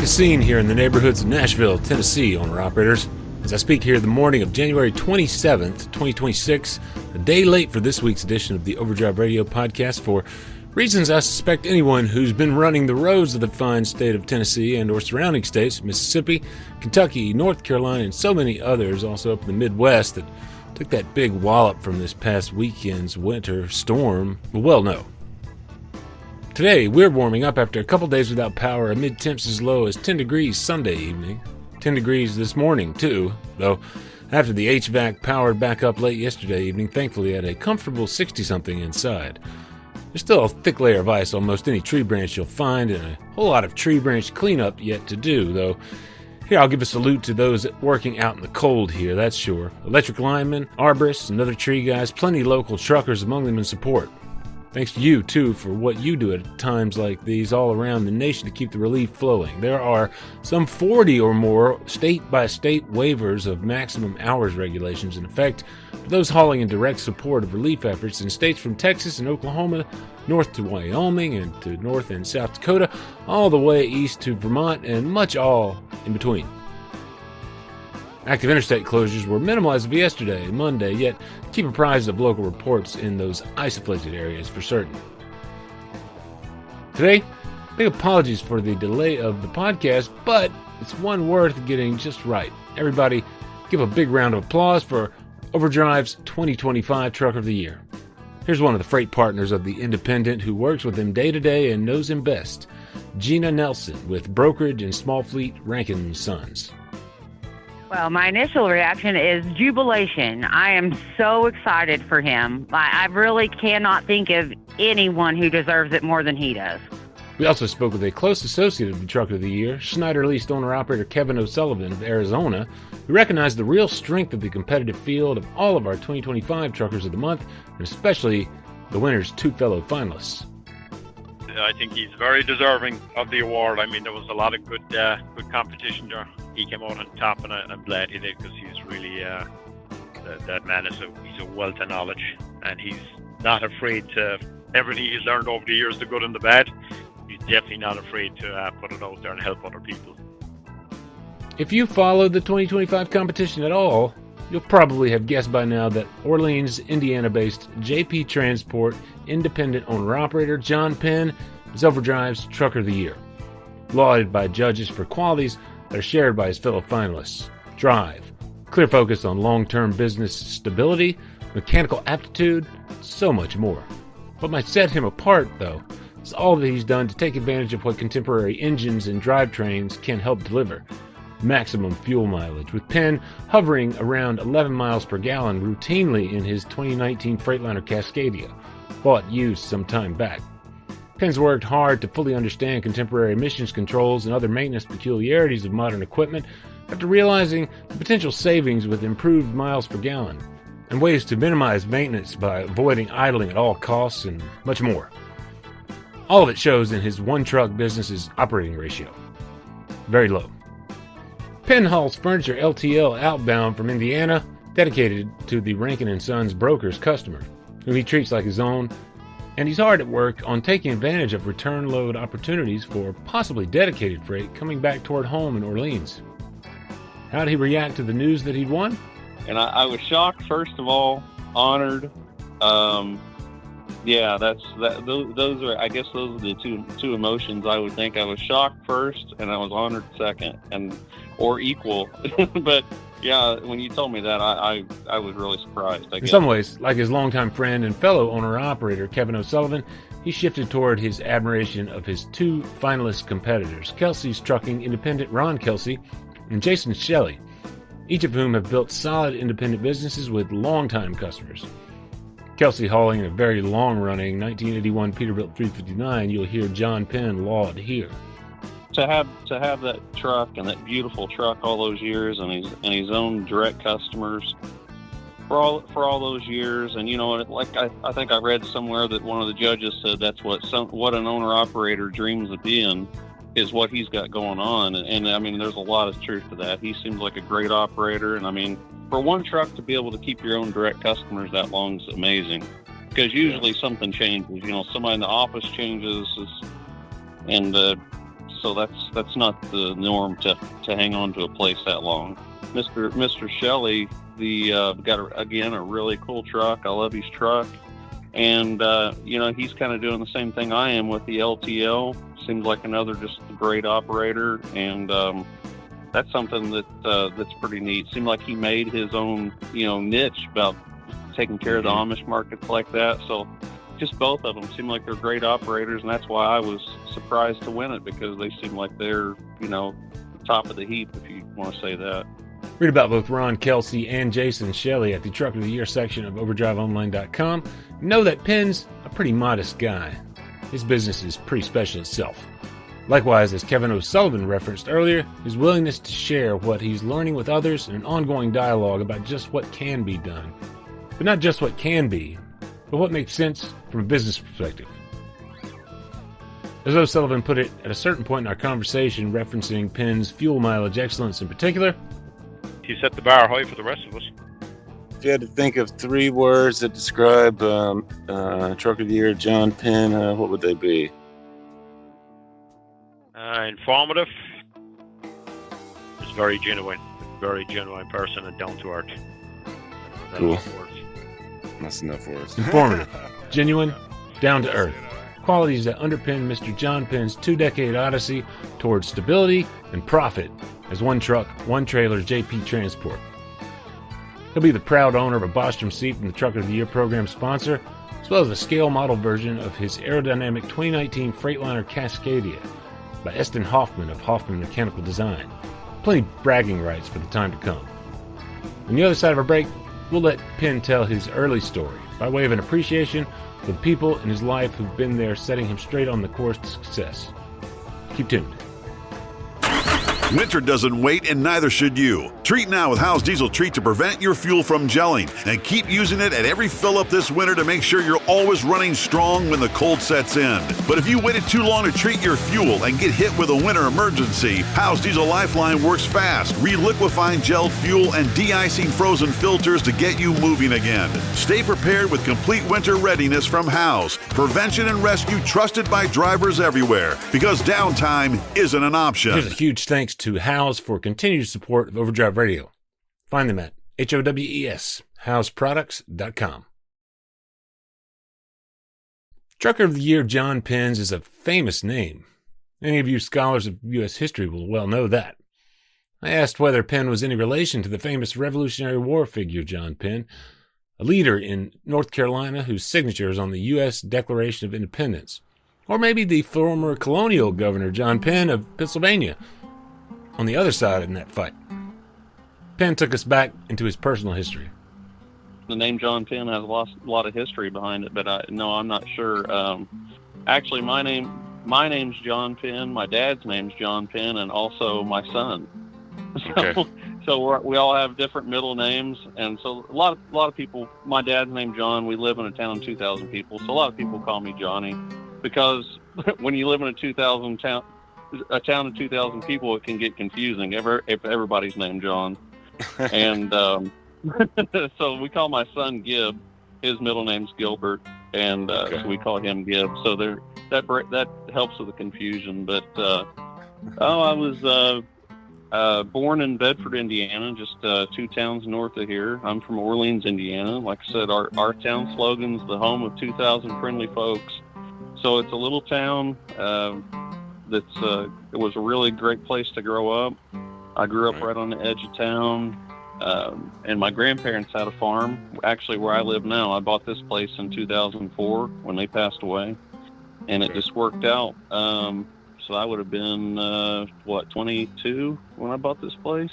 Quite a scene here in the neighborhoods of Nashville, Tennessee, owner-operators. As I speak here the morning of January 27th, 2026, a day late for this week's edition of the Overdrive Radio podcast for reasons I suspect anyone who's been running the roads of the fine state of Tennessee and or surrounding states, Mississippi, Kentucky, North Carolina, and so many others also up in the Midwest that took that big wallop from this past weekend's winter storm will well know. Today, we're warming up after a couple days without power amid temps as low as 10 degrees Sunday evening. 10 degrees this morning, too, though after the HVAC powered back up late yesterday evening, thankfully at a comfortable 60-something inside. There's still a thick layer of ice on most any tree branch you'll find and a whole lot of tree branch cleanup yet to do, though. Here, I'll give a salute to those working out in the cold here, that's sure. Electric linemen, arborists, and other tree guys, plenty local truckers among them in support. Thanks to you, too, for what you do at times like these all around the nation to keep the relief flowing. There are some 40 or more state-by-state waivers of maximum hours regulations in effect for those hauling in direct support of relief efforts in states from Texas and Oklahoma, north to Wyoming, and to North and South Dakota, all the way east to Vermont, and much all in between. Active interstate closures were minimal as of yesterday, Monday, yet keep apprised of local reports in those ice-afflicted areas for certain. Today, big apologies for the delay of the podcast, but it's one worth getting just right. Everybody, give a big round of applause for Overdrive's 2025 Truck of the Year. Here's one of the freight partners of the Independent who works with him day to day and knows him best, Jeanna Nelson with brokerage and small fleet Rankin Sons. Well, my initial reaction is jubilation. I am so excited for him. I really cannot think of anyone who deserves it more than he does. We also spoke with a close associate of the Truck of the Year, Schneider-leased owner-operator Kevin O'Sullivan of Arizona, who recognized the real strength of the competitive field of all of our 2025 Truckers of the Month, and especially the winner's two fellow finalists. I think he's very deserving of the award. I mean, there was a lot of good competition there. He came out on top, and I'm glad he did because he's really that man he's a wealth of knowledge, and he's not afraid to everything he's learned over the years, the good and the bad. He's definitely not afraid to put it out there and help other people. If you followed the 2025 competition at all, you'll probably have guessed by now that Orleans, Indiana-based JP Transport independent owner-operator John Penn is Overdrive's Trucker of the Year, lauded by judges for qualities that are shared by his fellow finalists: drive, clear focus on long-term business stability, mechanical aptitude, so much more. What might set him apart, though, is all that he's done to take advantage of what contemporary engines and drivetrains can help deliver: maximum fuel mileage, with Penn hovering around 11 miles per gallon routinely in his 2019 Freightliner Cascadia, bought used some time back. Penn's worked hard to fully understand contemporary emissions controls and other maintenance peculiarities of modern equipment after realizing the potential savings with improved miles per gallon and ways to minimize maintenance by avoiding idling at all costs and much more. All of it shows in his one-truck business's operating ratio. Very low. Penn hauls furniture LTL outbound from Indiana, dedicated to the Rankin Sons broker's customer, who he treats like his own, and he's hard at work on taking advantage of return load opportunities for possibly dedicated freight coming back toward home in Orleans. How'd he react to the news that he'd won? And I was shocked, first of all, honored. Those are, I guess those are the two emotions I would think. I was shocked first, and I was honored second, or equal. But yeah, when you told me that, I was really surprised. I guess. In some ways, like his longtime friend and fellow owner-operator Kevin O'Sullivan, he shifted toward his admiration of his two finalist competitors, Kelsey's trucking independent Ron Kelsey and Jason Shelley, each of whom have built solid independent businesses with longtime customers. Kelsey hauling a very long-running 1981 Peterbilt 359, you'll hear John Penn laud here. To have that truck and that beautiful truck all those years, and his own direct customers for all those years, and you know, like I think I read somewhere that one of the judges said that's what an owner operator dreams of being, is what he's got going on, and I mean, there's a lot of truth to that. He seems like a great operator, and I mean, for one truck to be able to keep your own direct customers that long is amazing, because usually something changes. You know, somebody in the office changes, and so that's not the norm to hang on to a place that long. Mr. Shelley, got a really cool truck. I love his truck, and he's kind of doing the same thing I am with the LTL. Seems like another just great operator, and that's something that's pretty neat. Seemed like he made his own niche about taking care of the Amish markets like that. So just both of them seem like they're great operators, and that's why I was surprised to win it, because they seem like they're top of the heap, if you want to say that. Read about both Ron Kelsey and Jason Shelley at the Truck of the Year section of overdriveonline.com. Know that Penn's a pretty modest guy. His business is pretty special itself. Likewise, as Kevin O'Sullivan referenced earlier, his willingness to share what he's learning with others and an ongoing dialogue about just what can be done. But not just what can be, but what makes sense from a business perspective. As O'Sullivan put it at a certain point in our conversation, referencing Penn's fuel mileage excellence in particular, he set the bar high for the rest of us. If you had to think of 3 words that describe Truck of the Year John Penn, what would they be? Informative. He's very genuine person and down to earth. Cool. That's enough words. Informative, genuine, down to earth. Qualities that underpin Mr. John Penn's 2-decade odyssey towards stability and profit as one truck, one trailer JP Transport. He'll be the proud owner of a Bostrom seat from the Truck of the Year program sponsor, as well as a scale model version of his aerodynamic 2019 Freightliner Cascadia by Eston Hoffman of Hoffman Mechanical Design. Plenty bragging rights for the time to come. On the other side of our break, we'll let Penn tell his early story by way of an appreciation for the people in his life who've been there setting him straight on the course to success. Keep tuned. Winter doesn't wait, and neither should you. Treat now with Howe's Diesel Treat to prevent your fuel from gelling, and keep using it at every fill-up this winter to make sure you're always running strong when the cold sets in. But if you waited too long to treat your fuel and get hit with a winter emergency, Howe's Diesel Lifeline works fast, reliquefying gelled fuel and de-icing frozen filters to get you moving again. Stay prepared with complete winter readiness from Howe's. Prevention and rescue trusted by drivers everywhere, because downtime isn't an option. Here's a huge thanks to Howe's for continued support of Overdrive Radio. Find them at HOWES, HowesProducts.com. Trucker of the Year John Penn is a famous name. Any of you scholars of U.S. history will well know that. I asked whether Penn was any relation to the famous Revolutionary War figure John Penn, a leader in North Carolina whose signature is on the U.S. Declaration of Independence, or maybe the former colonial governor John Penn of Pennsylvania, on the other side in that fight. Penn took us back into his personal history. The name John Penn has a lot of history behind it, but I'm not sure. Actually, my name's John Penn. My dad's name's John Penn, and also my son. Okay. So we all have different middle names, and so a lot of people. My dad's named John. We live in a town of 2,000 people, so a lot of people call me Johnny, because when you live in a town of 2,000 people, it can get confusing if everybody's named John. And so we call my son Gibb. His middle name's Gilbert, and so we call him Gibb. So that helps with the confusion. But I was born in Bedford, Indiana, just 2 towns north of here. I'm from Orleans, Indiana. Like I said, our town slogan's the home of 2,000 friendly folks. So it's a little town. It was a really great place to grow up. I grew up right on the edge of town, and my grandparents had a farm, actually where I live now. I bought this place in 2004 when they passed away, and it just worked out. So I would have been, 22 when I bought this place?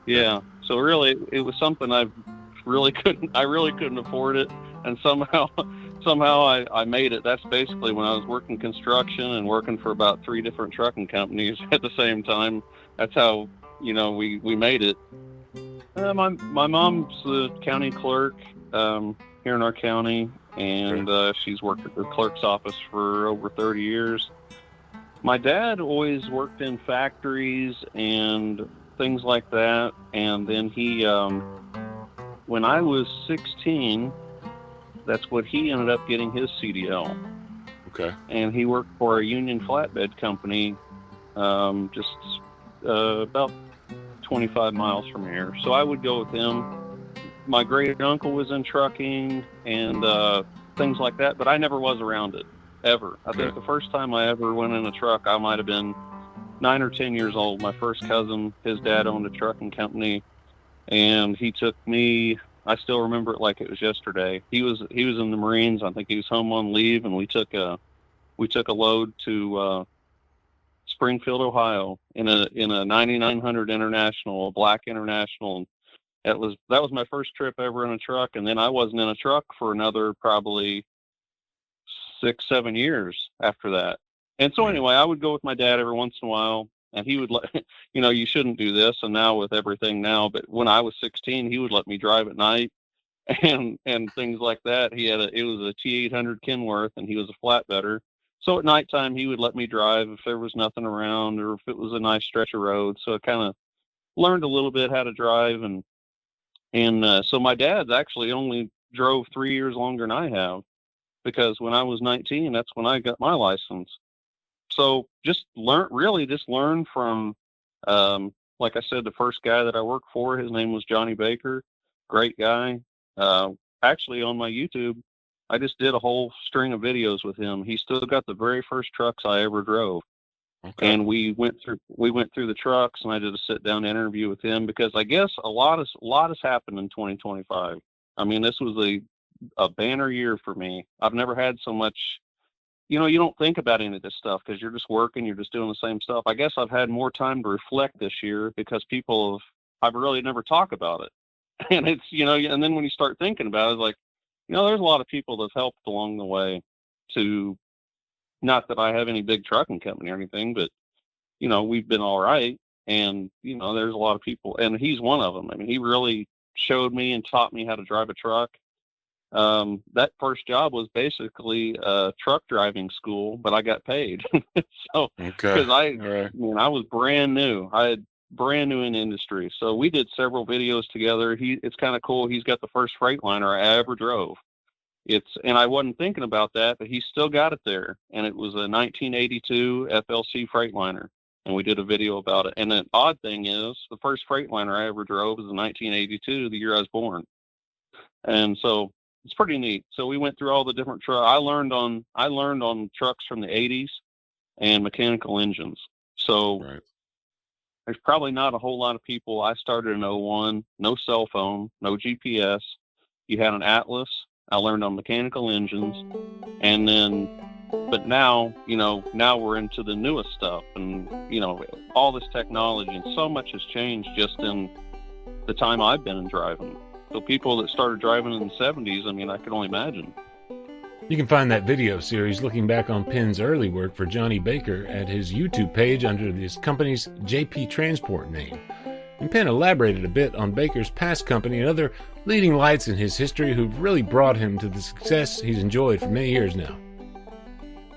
Yeah, so really, it was something I really couldn't afford it, and somehow I made it. That's basically when I was working construction and working for about 3 different trucking companies at the same time. That's how, we made it. My mom's the county clerk here in our county, and she's worked at the clerk's office for over 30 years. My dad always worked in factories and things like that, and then he, when I was 16, that's what he ended up getting his CDL. Okay. And he worked for a union flatbed company just about 25 miles from here. So I would go with him. My great uncle was in trucking and things like that, but I never was around it ever. I think the first time I ever went in a truck, I might have been 9 or 10 years old. My first cousin, his dad owned a trucking company, and he took me. I still remember it like it was yesterday. He was in the Marines. I think he was home on leave, and we took a load to Springfield, Ohio, in a 9900 International, a black International. And that was my first trip ever in a truck, and then I wasn't in a truck for another probably 6-7 years after that. And so anyway, I would go with my dad every once in a while, and he would let you shouldn't do this, and now with everything now, but when I was 16, he would let me drive at night and things like that. It was a T800 Kenworth, and he was a flatbedder. So at nighttime, he would let me drive if there was nothing around or if it was a nice stretch of road. So I kind of learned a little bit how to drive, and so my dad's actually only drove 3 years longer than I have, because when I was 19, that's when I got my license. So just learn from, like I said, the first guy that I worked for, his name was Johnny Baker, great guy. Actually on my YouTube, I just did a whole string of videos with him. He still got the very first trucks I ever drove. Okay. And we went through the trucks, and I did a sit down interview with him, because I guess a lot has happened in 2025. I mean, this was a banner year for me. I've never had so much, you don't think about any of this stuff because you're just working, you're just doing the same stuff. I guess I've had more time to reflect this year because I've really never talked about it. And it's, and then when you start thinking about it, it's like, there's a lot of people that have helped along the way to, not that I have any big trucking company or anything, but, we've been all right. And, there's a lot of people, and he's one of them. I mean, he really showed me and taught me how to drive a truck. That first job was basically a truck driving school, but I got paid. So, because I was brand new. I had brand new in the industry. So we did several videos together. It's kind of cool. He's got the first Freightliner I ever drove. And I wasn't thinking about that, but he still got it there. And it was a 1982 FLC Freightliner. And we did a video about it. And the odd thing is, the first Freightliner I ever drove was in 1982, the year I was born. And so it's pretty neat. So we went through all the different trucks. I learned on trucks from the 80s and mechanical engines. So there's probably not a whole lot of people. I started in 01, no cell phone, no GPS. You had an Atlas. I learned on mechanical engines. And then, but now, now we're into the newest stuff, and, all this technology, and so much has changed just in the time I've been in driving. So people that started driving in the 70s, I mean, I can only imagine. You can find that video series looking back on Penn's early work for Johnny Baker at his YouTube page under his company's JP Transport name. And Penn elaborated a bit on Baker's past company and other leading lights in his history who've really brought him to the success he's enjoyed for many years now.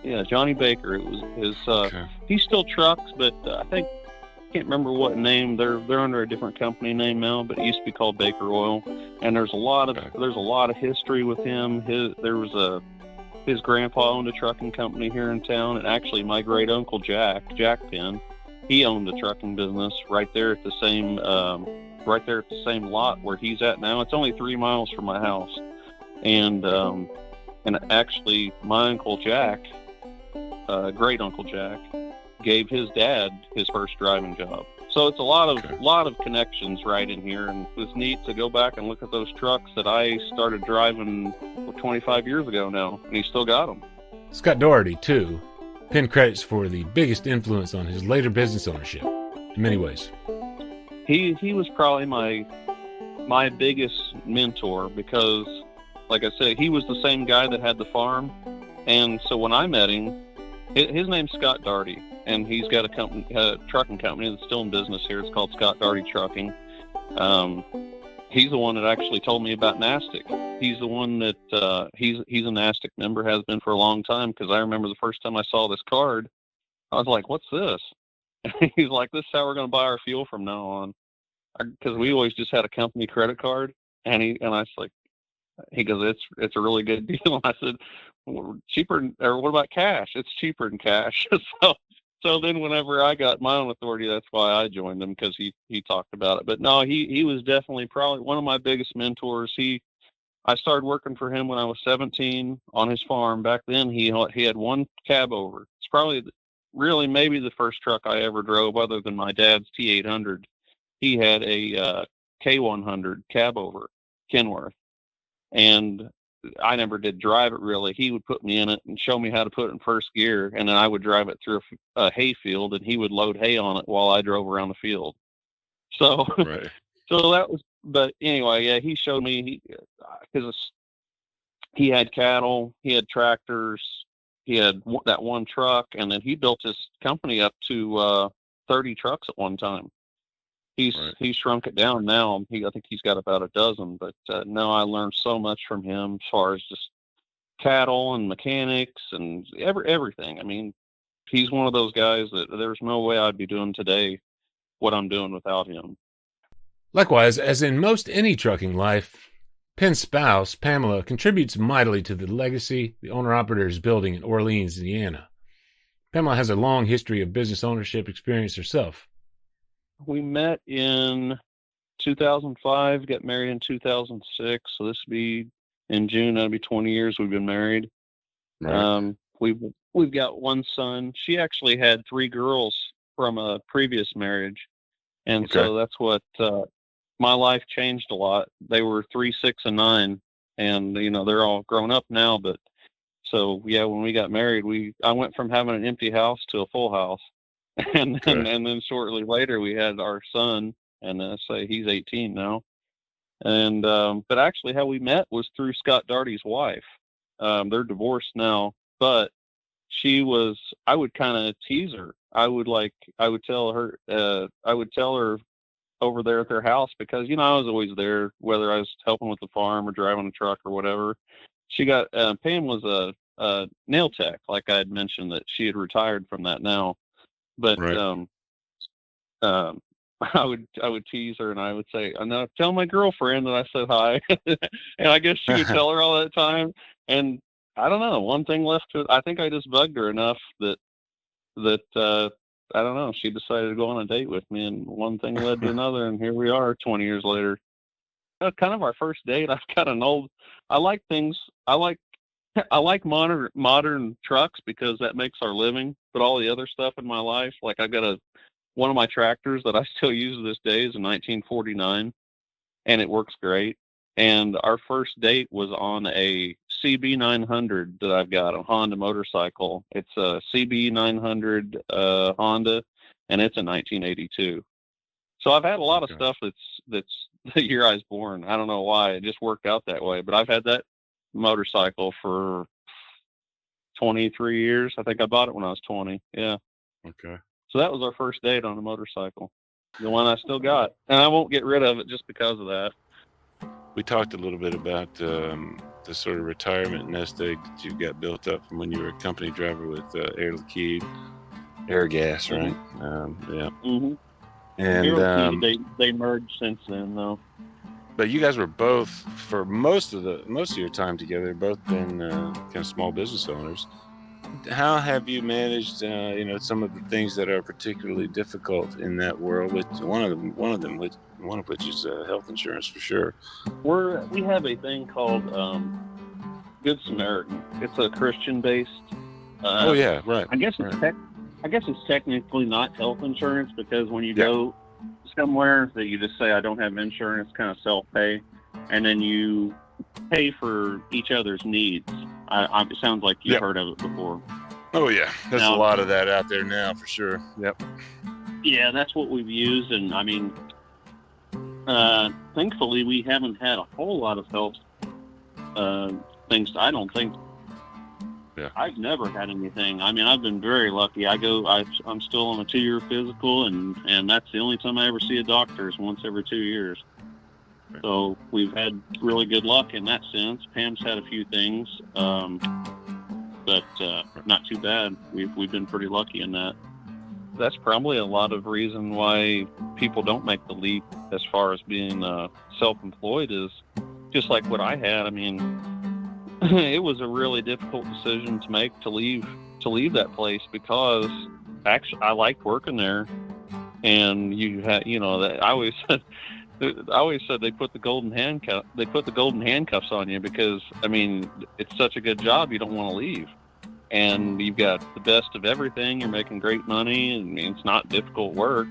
Yeah, Johnny Baker. It was his. He still trucks, but I can't remember what name. They're under a different company name now, but it used to be called Baker Oil. And there's a lot of history with him. His grandpa owned a trucking company here in town, and actually my great uncle Jack Penn, he owned a trucking business right there at the same lot where he's at now. It's only 3 miles from my house, and actually my uncle Jack, great uncle Jack, gave his dad his first driving job. So it's a lot of connections right in here, and it was neat to go back and look at those trucks that I started driving 25 years ago now, and he still got them. Scott Doherty, too. Penn credits for the biggest influence on his later business ownership, in many ways. He was probably my biggest mentor because, like I said, he was the same guy that had the farm, and so when I met him, his name's Scott Doherty, and he's got a trucking company that's still in business here. It's called Scott Doherty Trucking. He's the one that actually told me about NASTC. He's the one that he's a NASTC member, has been for a long time, because I remember the first time I saw this card, I was like, what's this? And he's like, this is how we're going to buy our fuel from now on. Because we always just had a company credit card. And I was like, he goes, it's a really good deal. And I said, well, cheaper, or what about cash? It's cheaper than cash. So So then whenever I got my own authority, that's why I joined him, because he talked about it. But no, he was definitely probably one of my biggest mentors. I started working for him when I was 17 on his farm. Back then, he had one cab over. It's probably really maybe the first truck I ever drove other than my dad's T800. He had a K100 cab over, Kenworth. And I never did drive it really. He would put me in it and show me how to put it in first gear, and then I would drive it through a hay field, and he would load hay on it while I drove around the field. So, Right. So that was. But anyway, yeah, he showed me because he had cattle, he had tractors, he had that one truck, and then he built his company up to 30 trucks at one time. He's shrunk it down now. I think he's got about a dozen. But no, I learned so much from him as far as just cattle and mechanics and everything. I mean, he's one of those guys that there's no way I'd be doing today what I'm doing without him. Likewise, as in most any trucking life, Penn's spouse, Pamela, contributes mightily to the legacy the owner-operator is building in Orleans, Indiana. Pamela has a long history of business ownership experience herself. We met in 2005, got married in 2006, so this would be in June. That'll be 20 years we've been married. Right. We've got one son. She actually had 3 girls from a previous marriage, and so that's what my life changed a lot. They were 3, 6, and 9, and they're all grown up now. But so yeah, when we got married, I went from having an empty house to a full house. And then shortly later we had our son, and say he's 18 now. And but actually how we met was through Scott Darty's wife. They're divorced now, but I would kind of tease her. I would tell her over there at their house, because I was always there, whether I was helping with the farm or driving a truck or whatever. She got Pam was a nail tech, like I had mentioned that she had retired from that now. But I would tease her, and I would say, "No, tell my girlfriend that I said hi." And I guess she would tell her all that time. And I don't know, one thing left to it. I think I just bugged her enough that I don't know. She decided to go on a date with me, and one thing led to another, and here we are 20 years later. Kind of our first date. I've got an old. I like modern trucks because that makes our living. But all the other stuff in my life, like I've got one of my tractors that I still use to this day is a 1949, and it works great. And our first date was on a CB900 that I've got, a Honda motorcycle. It's a CB900 Honda, and it's a 1982. So I've had a lot of stuff that's the year I was born. I don't know why. It just worked out that way. But I've had that motorcycle for 23 years. I think I bought it when I was 20. Yeah. Okay. So that was our first date on a motorcycle. The one I still got. And I won't get rid of it just because of that. We talked a little bit about the sort of retirement nest egg that you got built up from when you were a company driver with Air Liquide, Air Gas, right? Yeah. Mm-hmm. And they merged since then, though. But you guys were both, for most of your time together, both been kind of small business owners. How have you managed, some of the things that are particularly difficult in that world? Which one of which is health insurance for sure. We have a thing called Good Samaritan. It's a Christian-based. Right. I guess it's technically not health insurance, because when you go somewhere that you just say I don't have insurance, kind of self-pay, and then you pay for each other's needs. It sounds like you've heard of it before. Oh yeah, there's a lot of that out there now for sure. Yep. Yeah, that's what we've used, and I mean, thankfully we haven't had a whole lot of health things. I don't think. Yeah. I've never had anything. I mean, I've been very lucky. I'm still on a 2-year physical, and that's the only time I ever see a doctor is once every 2 years. So we've had really good luck in that sense. Pam's had a few things, but not too bad. We've been pretty lucky in that. That's probably a lot of reason why people don't make the leap as far as being self-employed, is just like what I had. I mean, it was a really difficult decision to make to leave that place, because actually, I liked working there. And you had, that I always said they put the golden handcuffs on you because, I mean, it's such a good job, you don't want to leave. And you've got the best of everything. You're making great money, and it's not difficult work.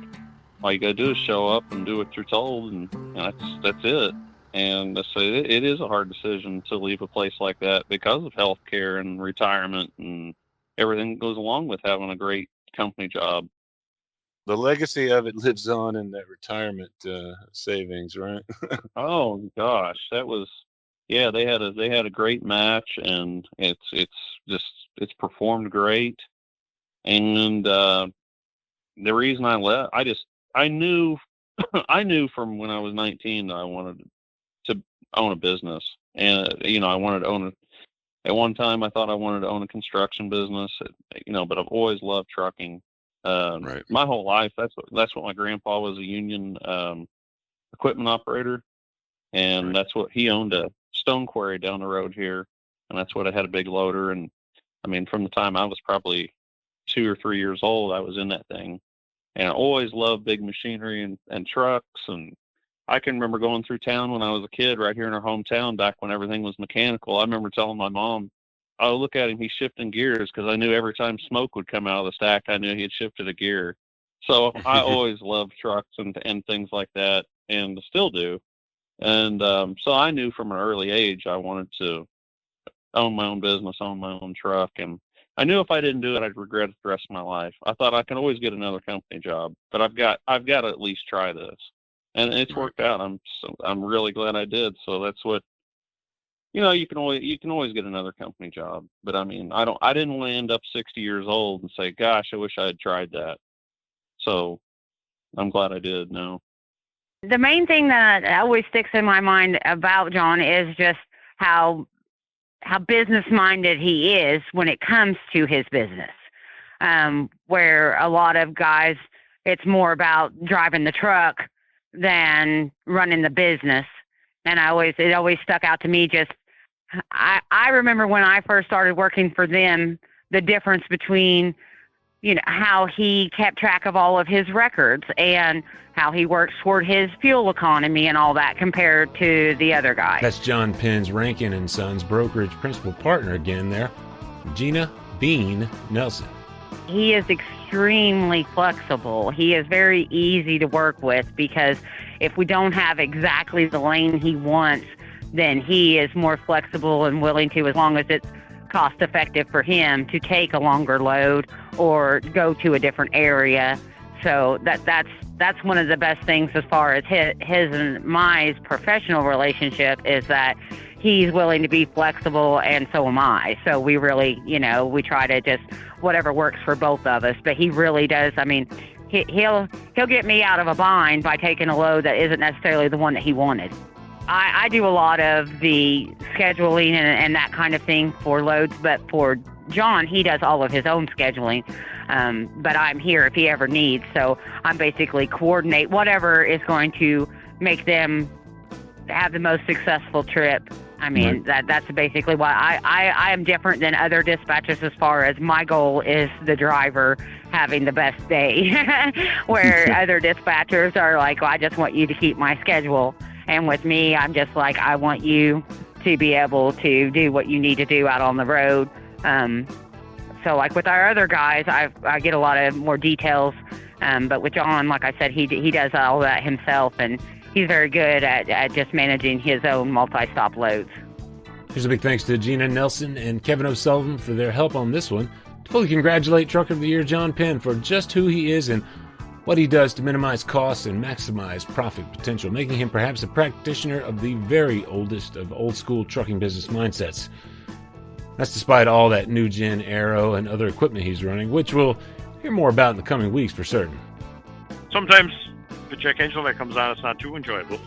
All you got to do is show up and do what you're told, and that's it. And so it is a hard decision to leave a place like that because of health care and retirement and everything that goes along with having a great company job. The legacy of it lives on in that retirement savings, right? Oh gosh, that was, yeah. They had a great match, and it's performed great. And the reason I left, I knew from when I was 19 that I wanted to own a business, and I wanted to own at one time I thought I wanted to own a construction business, but I've always loved trucking. Right. My whole life, that's what my grandpa was, a union equipment operator, and Right. that's what he owned, a stone quarry down the road here, and that's what I had, a big loader. And I mean, from the time I was probably 2 or 3 years old, I was in that thing, and I always loved big machinery and trucks. And I can remember going through town when I was a kid, right here in our hometown, back when everything was mechanical. I remember telling my mom, "Oh, look at him, he's shifting gears," because I knew every time smoke would come out of the stack, I knew he had shifted a gear. So I always loved trucks and things like that, and still do. And so I knew from an early age I wanted to own my own business, own my own truck. And I knew if I didn't do it, I'd regret it the rest of my life. I thought I can always get another company job, but I've got to at least try this. And it's worked out. I'm really glad I did. So that's what, you can always get another company job. But I mean, I didn't want to end up 60 years old and say, "Gosh, I wish I had tried that." So I'm glad I did. No. The main thing that always sticks in my mind about John is just how business-minded he is when it comes to his business. Where a lot of guys, it's more about driving the truck than running the business. And it always stuck out to me. Just, I remember when I first started working for them, the difference between, how he kept track of all of his records and how he works toward his fuel economy and all that compared to the other guys. That's John Penn's Rankin Sons brokerage principal partner again there, Jeanna Bean Nelson. He is extremely flexible. He is very easy to work with because if we don't have exactly the lane he wants, then he is more flexible and willing to, as long as it's cost effective for him to take a longer load or go to a different area. So that's one of the best things as far as his and my professional relationship, is that he's willing to be flexible, and so am I. So we really, we try to just whatever works for both of us. But he really does. I mean, he'll get me out of a bind by taking a load that isn't necessarily the one that he wanted. I do a lot of the scheduling and that kind of thing for loads, but for John, he does all of his own scheduling. But I'm here if he ever needs. So I'm basically coordinate whatever is going to make them have the most successful trip. I mean, that's basically why I am different than other dispatchers as far as my goal is the driver having the best day, where other dispatchers are like, well, I just want you to keep my schedule. And with me, I'm just like, I want you to be able to do what you need to do out on the road. So like with our other guys, I get a lot of more details. But with John, like I said, he does all that himself, and he's very good at just managing his own multi-stop loads. Here's a big thanks to Jeanna Nelson and Kevin O'Sullivan for their help on this one. To fully congratulate Trucker of the Year John Penn for just who he is and what he does to minimize costs and maximize profit potential, making him perhaps a practitioner of the very oldest of old-school trucking business mindsets. That's despite all that new gen aero and other equipment he's running, which we'll hear more about in the coming weeks for certain. Sometimes the check engine light comes on, it's not too enjoyable.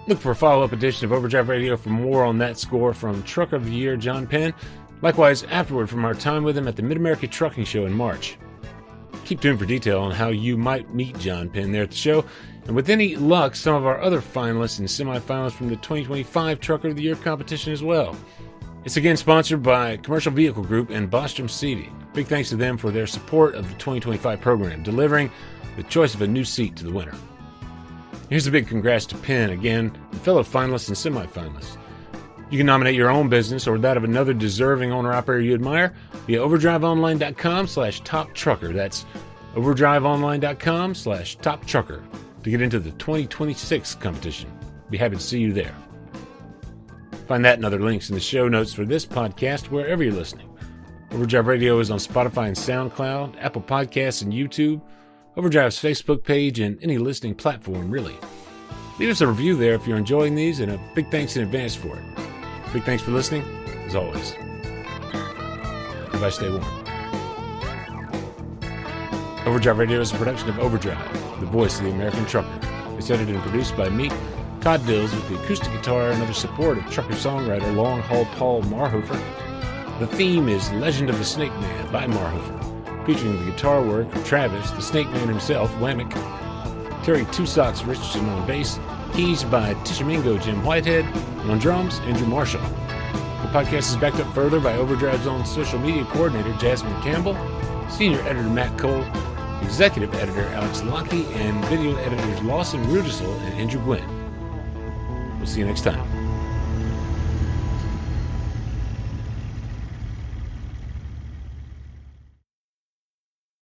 Look for a follow-up edition of Overdrive Radio for more on that score from Trucker of the Year John Penn. Likewise, afterward from our time with him at the Mid-America Trucking Show in March. Keep tuned for detail on how you might meet John Penn there at the show, and with any luck, some of our other finalists and semi-finalists from the 2025 Trucker of the Year competition as well. It's again sponsored by Commercial Vehicle Group and Bostrom Seating. Big thanks to them for their support of the 2025 program, delivering the choice of a new seat to the winner. Here's a big congrats to Penn again, and fellow finalists and semi-finalists. You can nominate your own business or that of another deserving owner-operator you admire via overdriveonline.com/top-trucker. That's overdriveonline.com/top-trucker to get into the 2026 competition. Be happy to see you there. Find that and other links in the show notes for this podcast wherever you're listening. Overdrive Radio is on Spotify and SoundCloud, Apple Podcasts and YouTube, Overdrive's Facebook page, and any listening platform, really. Leave us a review there if you're enjoying these, and a big thanks in advance for it. Big thanks for listening, as always. Goodbye, stay warm. Overdrive Radio is a production of Overdrive, the voice of the American trucker. It's edited and produced by me, Todd Dills, with the acoustic guitar and other support of trucker-songwriter Long Haul Paul Marhofer. The theme is Legend of the Snake Man by Marhofer, featuring the guitar work of Travis, the Snake Man himself, Whammick, Terry Two Socks Richardson on bass, keys by Tishomingo Jim Whitehead, and on drums, Andrew Marshall. The podcast is backed up further by Overdrive's own social media coordinator, Jasmine Campbell, senior editor, Matt Cole, executive editor, Alex Lockey, and video editors Lawson Rudisell and Andrew Gwynn. We'll see you next time.